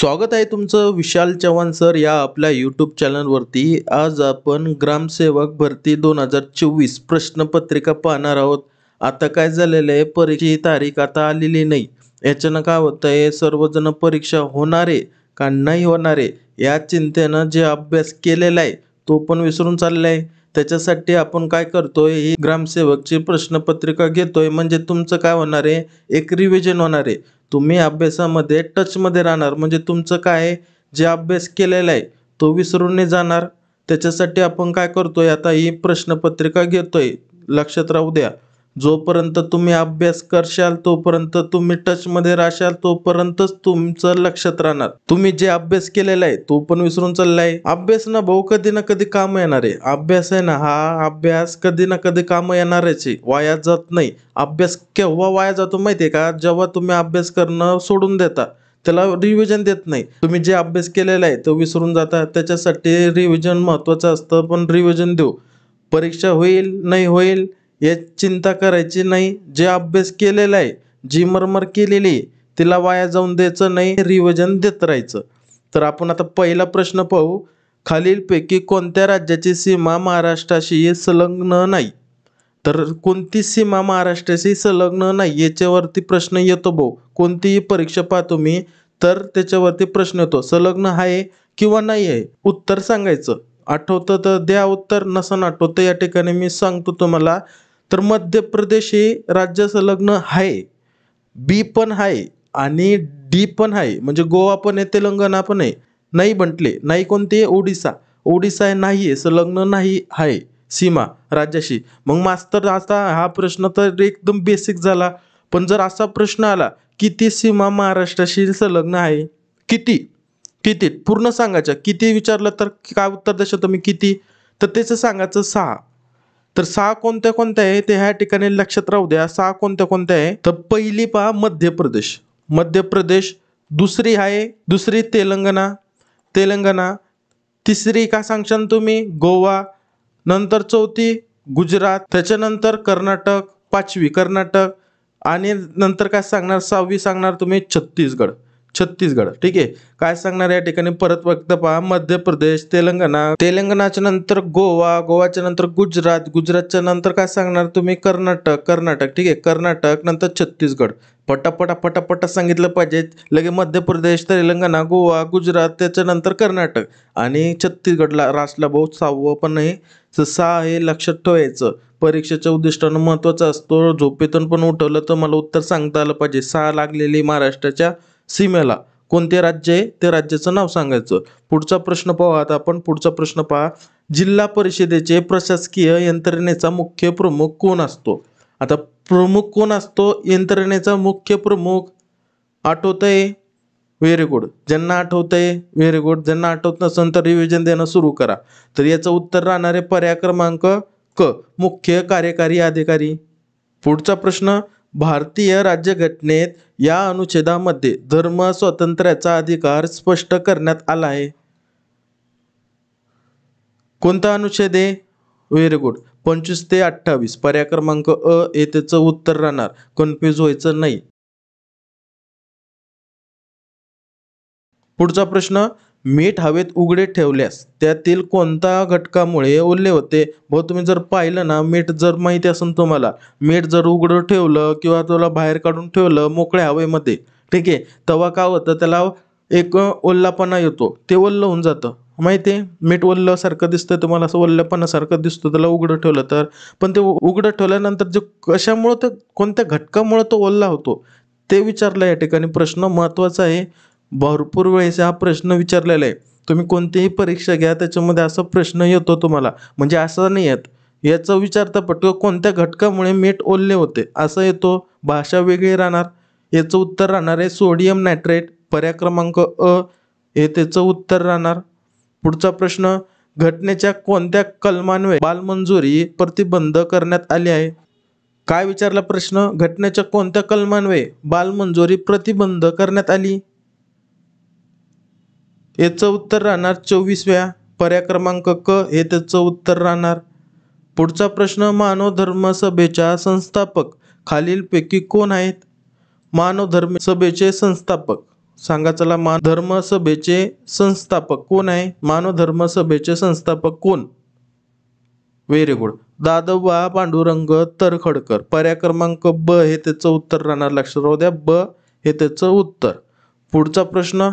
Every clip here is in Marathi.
स्वागत आहे तुमचं विशाल चव्हाण सर या आपल्या यूट्यूब चॅनलवरती। आज आपण ग्रामसेवक भरती 2024 प्रश्नपत्रिका पाहणार आहोत। आता काय झालेलं आहे, परीक्षेची तारीख आता आलेली नाही। याच्यानं काय होतंय, सर्वजण परीक्षा होणार आहे का नाही होणार आहे या चिंतेनं जे अभ्यास केलेला आहे तो पण विसरून चाललाय। त्याच्यासाठी आपण काय करतोय, ही ग्रामसेवकची प्रश्नपत्रिका घेतोय, म्हणजे तुमचं काय होणार आहे, एक रिव्हिजन होणार आहे। तुम्ही अभ्यासामध्ये टचमध्ये राहणार, म्हणजे तुमचं काय आहे, जे अभ्यास केलेला आहे तो विसरून नाही जाणार। त्याच्यासाठी आपण काय करतोय, आता ही प्रश्नपत्रिका घेतोय। लक्षात राहू द्या, जोपर्यंत तुम्ही अभ्यास करशाल तोपर्यंत तुम्ही टचमध्ये राहशाल, तोपर्यंतच तुमचं लक्षात राहणार। तुम्ही जे अभ्यास केलेला आहे तो पण विसरून चाललाय। अभ्यास ना भाऊ कधी ना कधी काम येणार आहे। अभ्यास आहे ना, हा अभ्यास कधी ना कधी काम येणारच आहे, वाया जात नाही। अभ्यास केव्हा वाया जातो माहिती आहे का, जेव्हा तुम्ही अभ्यास करणं सोडून देता, त्याला रिव्हिजन देत नाही। तुम्ही जे अभ्यास केलेला आहे तो विसरून जाता, त्याच्यासाठी रिव्हिजन महत्त्वाचं असतं। पण रिव्हिजन देऊ, परीक्षा होईल नाही होईल याची चिंता करायची नाही। जे अभ्यास केलेला आहे, जी मरमर केलेली आहे, तिला वाया जाऊन द्यायचं नाही, रिव्हिजन देत राहायचं। तर आपण आता पहिला प्रश्न पाहू, खालीलपैकी कोणत्या राज्याची सीमा महाराष्ट्राशी संलग्न नाही? तर कोणती सीमा महाराष्ट्राशी संलग्न नाही याच्यावरती प्रश्न येतो भाऊ। कोणतीही परीक्षा पहा तुम्ही, तर त्याच्यावरती प्रश्न येतो, संलग्न आहे किंवा नाही आहे, उत्तर सांगायचं। आठवतं तर द्या उत्तर, नसन आठवतं या ठिकाणी मी सांगतो तुम्हाला। तर मध्य प्रदेश हे राज्य संलग्न आहे, बी पण आहे आणि डी पण आहे, म्हणजे गोवा पण आहे, तेलंगणा पण आहे। नाही म्हटले नाही, कोणते आहे, ओडिसा। ओडिसा आहे नाही आहे, संलग्न नाही आहे सीमा राज्याशी। मग मास्तर, आता हा प्रश्न तर एकदम बेसिक झाला, पण जर असा प्रश्न आला, किती सीमा महाराष्ट्राशी संलग्न आहे, किती किती पूर्ण सांगायचं। किती विचारलं तर काय उत्तर द्यायचं तुम्ही, किती, तर त्याचं सांगायचं 6। तर 6 कोणत्या कोणत्या आहे ते ह्या ठिकाणी लक्षात राहू द्या। 6 कोणत्या कोणत्या आहे, तर पहिली पहा मध्य प्रदेश, मध्य प्रदेश। दुसरी आहे, दुसरी तेलंगणा, तेलंगणा। तिसरी का सांगशाल तुम्ही, गोवा। नंतर चौथी गुजरात, त्याच्यानंतर कर्नाटक, पाचवी कर्नाटक, आणि नंतर काय सांगणार, 6वी सांगणार तुम्ही छत्तीसगड, छत्तीसगड। ठीक आहे, काय सांगणार या ठिकाणी परत फक्त पहा, मध्य प्रदेश, तेलंगणा, तेलंगणाच्या नंतर गोवा, गोवाच्या नंतर गुजरात, गुजरातच्या नंतर काय सांगणार तुम्ही, कर्नाटक, कर्नाटक। ठीक आहे, कर्नाटक नंतर छत्तीसगड। पटापटा पटापटा सांगितलं पाहिजे लगे, मध्य प्रदेश, तेलंगणा, गोवा, गुजरात, त्याच्यानंतर कर्नाटक आणि छत्तीसगडला रासला भाऊ 6वं पण आहे। 6 हे लक्षात ठेवायचं, परीक्षेच्या उद्दिष्टानं महत्त्वाचा असतो। झोपेतून पण उठवलं तर मला उत्तर सांगता आलं पाहिजे। 6 लागलेली महाराष्ट्राच्या सीमेला कोणते राज्य आहे, ते राज्याचं नाव सांगायचं। पुढचा प्रश्न पाहू आता आपण। पुढचा प्रश्न पहा, जिल्हा परिषदेचे प्रशासकीय यंत्रणेचा मुख्य प्रमुख कोण असतो? आता प्रमुख कोण असतो, यंत्रणेचा मुख्य प्रमुख, आठवतंय? व्हेरी गुड, ज्यांना आठवतंय व्हेरी गुड, ज्यांना आठवत नसेल तर रिव्हिजन देणं सुरू करा। तर याचं उत्तर राहणार आहे पर्याय क्रमांक क, मुख्य कार्यकारी अधिकारी। पुढचा प्रश्न, भारतीय राज्यघटनेत या अनुच्छेदामध्ये धर्म स्वातंत्र्याचा अधिकार स्पष्ट करण्यात आला आहे। कोणता अनुच्छेद आहे? व्हेरी गुड, 25 ते 28, पर्याय क्रमांक अ हे त्याचं उत्तर राहणार, कन्फ्यूज व्हायचं नाही। पुढचा प्रश्न, मीठ हवेत उघडे ठेवल्यास त्यातील कोणत्या घटकामुळे ओले होते? भाऊ तुम्ही जर पाहिलं ना, मीठ जर माहिती असेल तुम्हाला, मीठ जर उघडं ठेवलं किंवा तुला बाहेर काढून ठेवलं मोकळ्या हवेमध्ये, ठीक आहे, तेव्हा काय होतं, त्याला एक ओल्लापणा येतो, ते ओल्लं होऊन जातं। माहिती आहे, मीठ ओल्ल्यासारखं दिसतं तुम्हाला, असं ओल्लेपणासारखं दिसतं त्याला उघडं ठेवलं तर। पण ते उघडं ठेवल्यानंतर जे कशामुळं, तर कोणत्या घटकामुळे तो ओल्ला होतो ते विचारलं या ठिकाणी प्रश्न, महत्त्वाचा आहे। भरपूर वेळेस हा प्रश्न विचारलेला आहे, तुम्ही कोणतीही परीक्षा घ्या त्याच्यामध्ये असा प्रश्न येतो तुम्हाला, म्हणजे असं नाही येत, याचं विचारता पटकन कोणत्या घटकामुळे मीठ ओले होते असं येतो, भाषा वेगळी राहणार। याचं उत्तर राहणार आहे सोडियम नायट्रेट, पर्याय क्रमांक अ हे त्याचं उत्तर राहणार। पुढचा प्रश्न, घटनेच्या कोणत्या कलमान्वये बालमंजुरी प्रतिबंध करण्यात आली आहे? काय विचारला प्रश्न, घटनेच्या कोणत्या कलमान्वये बालमंजुरी प्रतिबंध करण्यात आली? याचं उत्तर राहणार 24व्या, पर्याय क्रमांक क हे त्याचं उत्तर राहणार। पुढचा प्रश्न, मानव धर्म सभेच्या संस्थापक खालीलपैकी कोण आहेत? मानव धर्म सभेचे संस्थापक सांगा चला. मानव धर्म सभेचे संस्थापक कोण आहे? मानव धर्म सभेचे संस्थापक कोण? Very good. दादोबा पांडुरंग तर्खडकर. पर्याय क्रमांक ब हे त्याचं उत्तर राहणार. लक्षात राहू द्या, ब हे त्याचं उत्तर. पुढचा प्रश्न,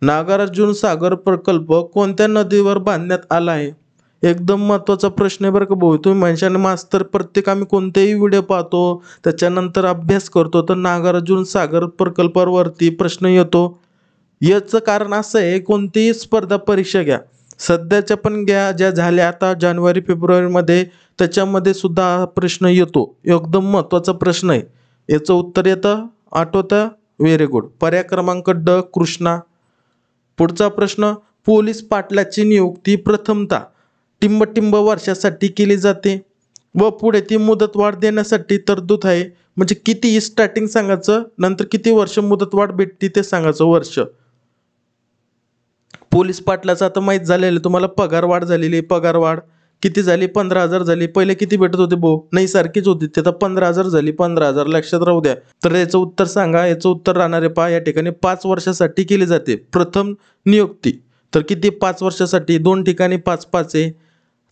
नागार्जुन सागर प्रकल्प कोणत्या नदीवर बांधण्यात आला आहे? एकदम महत्वाचा प्रश्न आहे बरं का भाऊ. तुम्ही म्हणशाल मास्तर प्रत्येक आम्ही कोणतेही व्हिडिओ पाहतो त्याच्यानंतर अभ्यास करतो तर नागार्जुन सागर प्रकल्पावरती प्रश्न येतो. याचं कारण असं आहे, कोणतीही स्पर्धा परीक्षा घ्या, सध्याच्या पण घ्या, ज्या झाल्या आता जानेवारी फेब्रुवारीमध्ये, त्याच्यामध्ये सुद्धा हा प्रश्न येतो. एकदम महत्वाचा प्रश्न आहे. याचं उत्तर येतं, आठवतं? Very good. पर्याय क्रमांक ड कृष्णा. पुढचा प्रश्न, पोलीस पाटलाची नियुक्ती प्रथमतः टिंबटिंब वर्षासाठी केली जाते व पुढे ती मुदतवाढ देण्यासाठी तरतूद आहे. म्हणजे किती स्टार्टिंग सांगायचं, नंतर किती वर्ष मुदतवाढ भेटते ते सांगायचं वर्ष. पोलीस पाटलाचं आता माहीत झालेलं तुम्हाला, पगारवाढ झालेली. पगारवाढ किती झाली? 15,000 झाली. पहिले किती भेटत होते भाऊ? नाही सारखीच होती. ते आता 15,000 झाली. 15,000 लक्षात राहू द्या. तर याचं उत्तर सांगा. याचं उत्तर राहणार आहे पहा या ठिकाणी, 5 वर्षासाठी केली जाते प्रथम नियुक्ती. तर किती? 5 वर्षासाठी. 2 ठिकाणी 5-5 आहे.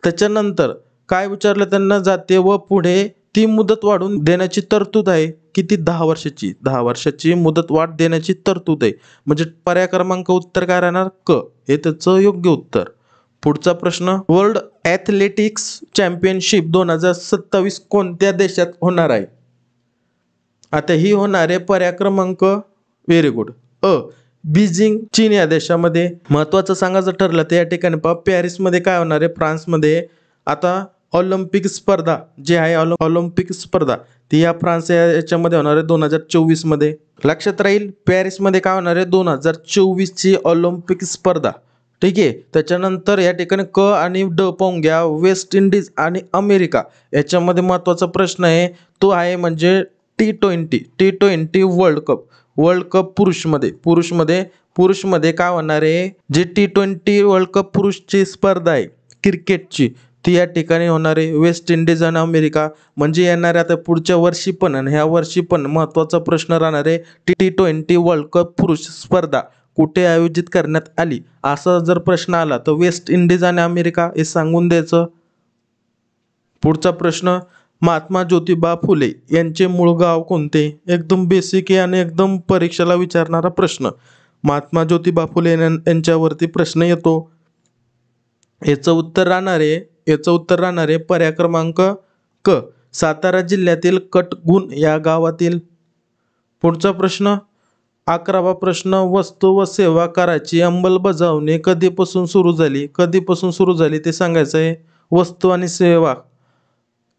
त्याच्यानंतर काय विचारलं त्यांना? जाते व पुढे ती मुदत वाढून देण्याची तरतूद आहे. किती? 10 वर्षाची. 10 वर्षाची मुदत वाढ देण्याची तरतूद आहे. म्हणजे पर्याय क्रमांक उत्तर काय राहणार? क हे त्याचं योग्य उत्तर. पुढचा प्रश्न, वर्ल्ड ॲथलेटिक्स चॅम्पियनशिप 2027 कोणत्या देशात होणार आहे? आता ही होणार आहे पर्याय क्रमांक, व्हेरी गुड, अ बीजिंग चीन या देशामध्ये. महत्वाचं सांगायचं ठरलं तर या ठिकाणी पहा, पॅरिसमध्ये काय होणार आहे? फ्रान्समध्ये. आता ऑलिम्पिक स्पर्धा जी आहे, ऑलिम्पिक स्पर्धा ती या फ्रान्स याच्यामध्ये होणार आहे 2024 मध्ये. लक्षात राहील, पॅरिसमध्ये काय होणार आहे? 2024 ची ऑलिम्पिक स्पर्धा. ठीक आहे. त्याच्यानंतर या ठिकाणी क आणि ड पाहून घ्या. वेस्ट इंडिज आणि अमेरिका याच्यामध्ये महत्वाचा प्रश्न आहे, तो आहे म्हणजे T20 world cup. World cup पुरुषमध्ये काय होणार आहे? जे T20 वर्ल्ड कप पुरुषची स्पर्धा आहे क्रिकेटची, ती या ठिकाणी होणार आहे वेस्ट इंडिज आणि अमेरिका. म्हणजे येणार आता पुढच्या वर्षी पण आणि ह्या वर्षी पण महत्वाचा प्रश्न राहणार आहे, T20 वर्ल्ड कप पुरुष स्पर्धा कुठे आयोजित करण्यात आली? असा जर प्रश्न आला तर वेस्ट इंडिज आणि अमेरिका हे सांगून द्यायचं. पुढचा प्रश्न, महात्मा ज्योतिबा फुले यांचे मूळ गाव कोणते? एकदम बेसिक आहे आणि एकदम परीक्षेला विचारणारा प्रश्न. महात्मा ज्योतिबा फुले यांच्यावरती प्रश्न येतो. याचं उत्तर राहणार आहे पर्याय क्रमांक क, सातारा जिल्ह्यातील कटगुण या गावातील. पुढचा प्रश्न, 11वा प्रश्न, वस्तू व सेवा कराची अंमलबजावणी कधीपासून सुरू झाली ते सांगायचं आहे. वस्तू आणि सेवा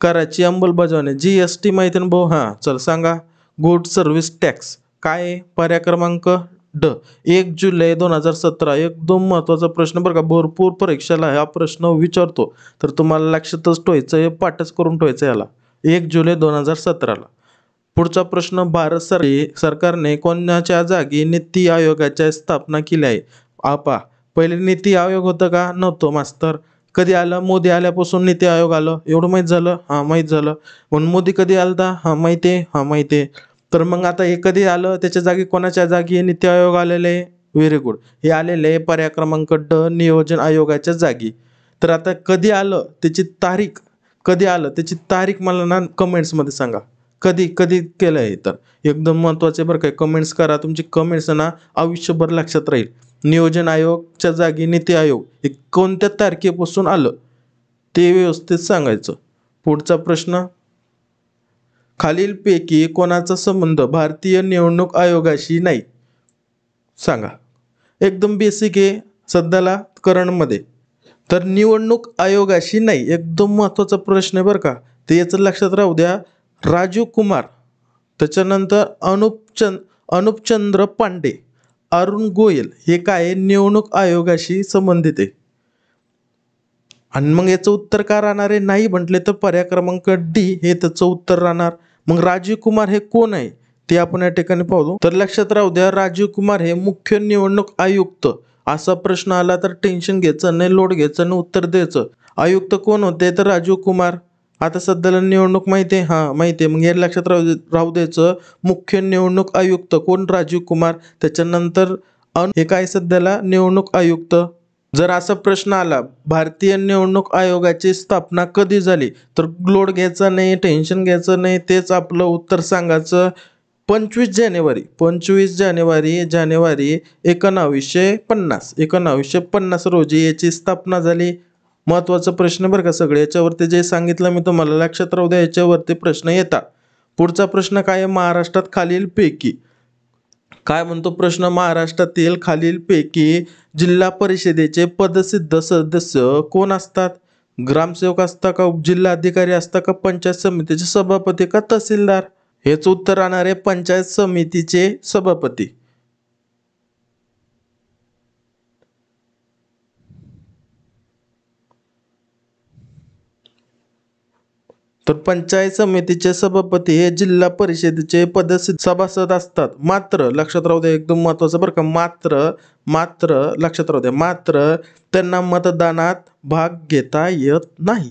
कराची अंमलबजावणी, GST माहिती ना भाऊ? हां, चल सांगा. गुड सर्व्हिस टॅक्स काय आहे? पर्याय क्रमांक ड, 1 जुलै 2017. एकदम महत्वाचा प्रश्न बरं का, भरपूर परीक्षेला हा प्रश्न विचारतो, तर तुम्हाला लक्षातच ठेवायचं आहे, पाठच करून ठेवायचं याला. 1 जुलै 2017ला. पुढचा प्रश्न, भारत सरकारने कोणाच्या जागी नीती आयोगाची स्थापना केली आहे? आपा पहिले नीती आयोग होतं का? नव्हतं मास्तर. कधी आलं? मोदी आल्यापासून नीती आयोग आलं, एवढं माहीत झालं? हां माहीत झालं. म्हणून मोदी कधी आलता? हां माहिती आहे. हां माहिती आहे. तर मग आता हे कधी आलं? त्याच्या जागी कोणाच्या जागी नीती आयोग आलेले आहे? व्हेरी गुड, हे आलेले आहे पर्याय क्रमांक ड, नियोजन आयोगाच्या जागी. तर आता कधी आलं त्याची तारीख मला ना कमेंट्समध्ये सांगा. कधी केलं आहे तर एकदम महत्त्वाचे बरं काय, कमेंट्स करा. तुमची कमेंट्स ना आयुष्यभर लक्षात राहील. नियोजन आयोगच्या जागी नीती आयोग हे कोणत्या तारखेपासून आलं ते व्यवस्थित सांगायचं. पुढचा प्रश्न, खालीलपैकी कोणाचा संबंध भारतीय निवडणूक आयोगाशी नाही? सांगा. एकदम बेसिक आहे सध्याला करंटमध्ये. तर निवडणूक आयोगाशी नाही, एकदम महत्त्वाचा प्रश्न आहे बरं का, ते याचं लक्षात राहू द्या. राजीव कुमार, त्याच्यानंतर अनुपचंद्र पांडे, अरुण गोयल हे काय निवडणूक आयोगाशी संबंधित आहे. आणि मग याचं उत्तर काय राहणार आहे? नाही म्हटले तर पर्याय क्रमांक डी हे त्याचं उत्तर राहणार. मग राजीव कुमार हे कोण आहे ते आपण या ठिकाणी पाहू. तर लक्षात राहू द्या, राजीव कुमार हे मुख्य निवडणूक आयुक्त. असा प्रश्न आला तर टेन्शन घ्यायचं नाही, लोड घ्यायचं नाही, उत्तर द्यायचं. आयुक्त कोण होते? तर राजीव कुमार. आता सध्याला निवडणूक माहिती आहे, हां माहिती आहे. मग हे लक्षात राहू द्यायचं. मुख्य निवडणूक आयुक्त कोण? राजीव कुमार. त्याच्यानंतर हे काय सध्याला? निवडणूक आयुक्त. जर असा प्रश्न आला, भारतीय निवडणूक आयोगाची स्थापना कधी झाली, तर लोड घ्यायचा नाही, टेन्शन घ्यायचं नाही, तेच आपलं उत्तर सांगायचं. 25 जानेवारी 1950 रोजी याची स्थापना झाली. महत्त्वाचा प्रश्न बरं का सगळे. याच्यावरती जे सांगितलं मी तुम्हाला लक्षात राहू द्या, याच्यावरती प्रश्न येतात. पुढचा प्रश्न काय आहे? महाराष्ट्रात खालीलपैकी काय म्हणतो प्रश्न? महाराष्ट्रातील खालीलपैकी जिल्हा परिषदेचे पदसिद्ध सदस्य कोण असतात? ग्रामसेवक असता का, जिल्हाधिकारी असता का, पंचायत समितीचे सभापती का तहसीलदार? हेच उत्तर राहणार आहे, पंचायत समितीचे सभापती. तर पंचायत समितीचे सभापती हे जिल्हा परिषदेचे पदसिद्ध सभासद असतात. मात्र लक्षात राहू द्या, एकदम महत्वाचं बरं का, मात्र लक्षात राहू द्या, मात्र त्यांना मतदानात भाग घेता येत नाही.